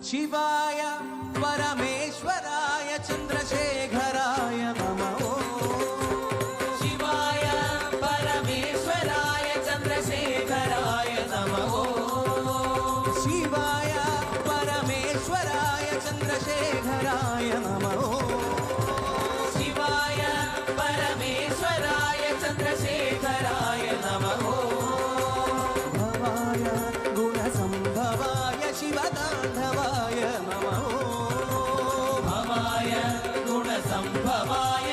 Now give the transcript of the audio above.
शिवाय परमेश्वराय चंद्रशेखराय नमः। शिवाय परमेश्वराय चंद्रशेखराय नमः। शिवाय परमेश्वराय चंद्रशेखराय नमः। शिवाय परमेश्वराय चंद्रशेखराय नमः। भवाय गुणसंभवाय शिवतांडवाय नमः। भवाय गुणसंभवाय